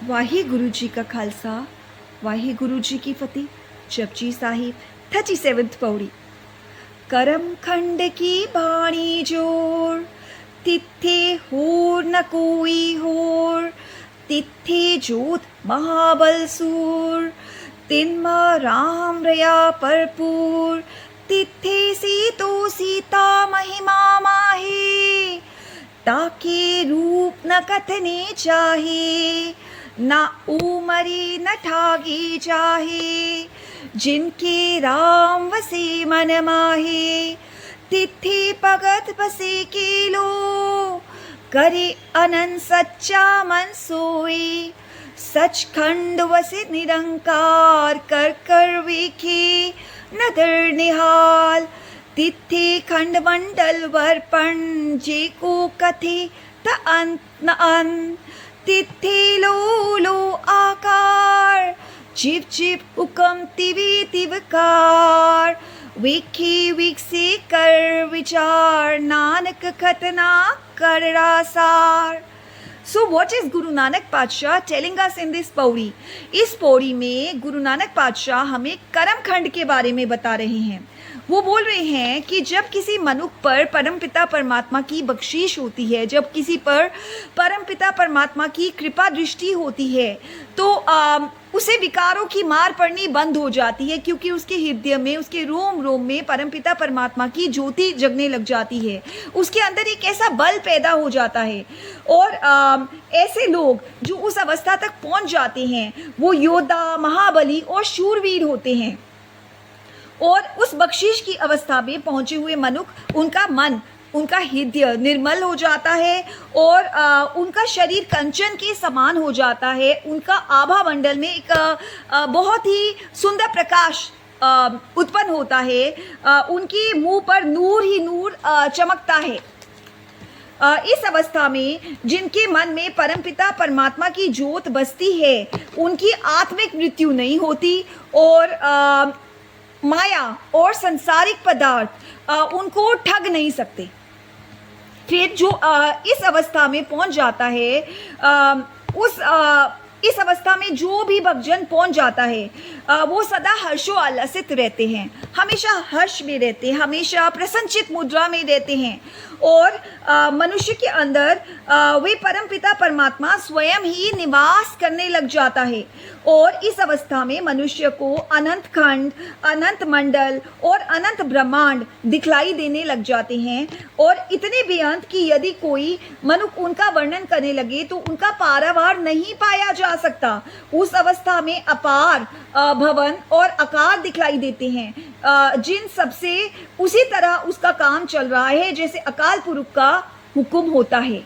वाहिगुरु जी का खालसा वाहिगुरु जी की फतेह। जपजी साहिब 37th पौड़ी। करम खंड की बाणी जोर, तिथे होर न कोई होर, तिथे जोत महाबल सूर, तिनमा राम रया भरपूर, तिथे सी तो सीता महिमा माहे, ताके रूप न कथने चाहे, ना उमरी न ठागी जाहे, जिनके राम वसे मन माहे, तिथे भगत बसे के लो, करे अनंत सच्चा मन सोए, सचखंड वसे निरंकार, कर कर वेखे नदर निहाल, तिथे खंड मंडल वर्पण, जे को कथे त अंत न अंत, तिथे लो लो आकार, जीव जीव हुकम तिवे तिवकार, वेखे विकसे कर विचार, नानक खतना कर रासार। So what is Guru Nanak Padsha telling us in this Pauri? इस पौड़ी में गुरु नानक पातशाह हमें कर्म खंड के बारे में बता रहे हैं। वो बोल रहे हैं कि जब किसी मनुष्य पर परमपिता परमात्मा की बख्शीश होती है, जब किसी पर परमपिता परमात्मा की कृपा दृष्टि होती है, तो उसे विकारों की मार पड़नी बंद हो जाती है, क्योंकि उसके हृदय में, उसके रोम रोम में परमपिता परमात्मा की ज्योति जगने लग जाती है। उसके अंदर एक ऐसा बल पैदा हो जाता है। और ऐसे लोग जो उस अवस्था तक पहुंच जाते हैं, वो योद्धा, महाबली और शूरवीर होते हैं। और उस बख्शीश की अवस्था में पहुंचे हुए मनुष्य, उनका मन, उनका हृदय निर्मल हो जाता है और उनका शरीर कंचन के समान हो जाता है। उनका आभा मंडल में एक बहुत ही सुंदर प्रकाश उत्पन्न होता है। उनकी मुंह पर नूर ही नूर चमकता है। इस अवस्था में जिनके मन में परमपिता परमात्मा की ज्योत बसती है, उनकी आत्मिक मृत्यु नहीं होती और माया और संसारिक पदार्थ उनको ठग नहीं सकते। फिर जो इस अवस्था में पहुंच जाता है, इस अवस्था में जो भी भक्तजन पहुंच जाता है, वो सदा हर्षोल्लसित रहते हैं, हमेशा हर्ष में रहते हैं, हमेशा प्रसन्नचित मुद्रा में रहते हैं। और मनुष्य के अंदर वे परमपिता परमात्मा स्वयं ही निवास करने लग जाता है। और इस अवस्था में मनुष्य को अनंत खंड, अनंत मंडल और अनंत ब्रह्मांड दिखलाई देने लग जाते हैं। और इतने बेअंत कि यदि कोई मनुष्य उनका वर्णन करने लगे तो उनका पारावार नहीं पाया जा सकता। उस अवस्था में अपार, भवन और आकार दिखलाई देते हैं, जिन सबसे उसी तरह उसका काम चल रहा है जैसे अकाल पुरुष का हुक्म होता है।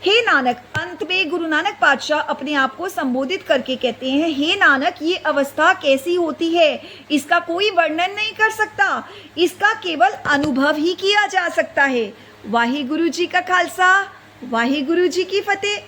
हे नानक, अंत में गुरु नानक पातशाह अपने आप को संबोधित करके कहते हैं, हे नानक, ये अवस्था कैसी होती है इसका कोई वर्णन नहीं कर सकता, इसका केवल अनुभव ही किया जा सकता है। वाहिगुरु जी का खालसा, वाहिगुरु जी की फतेह।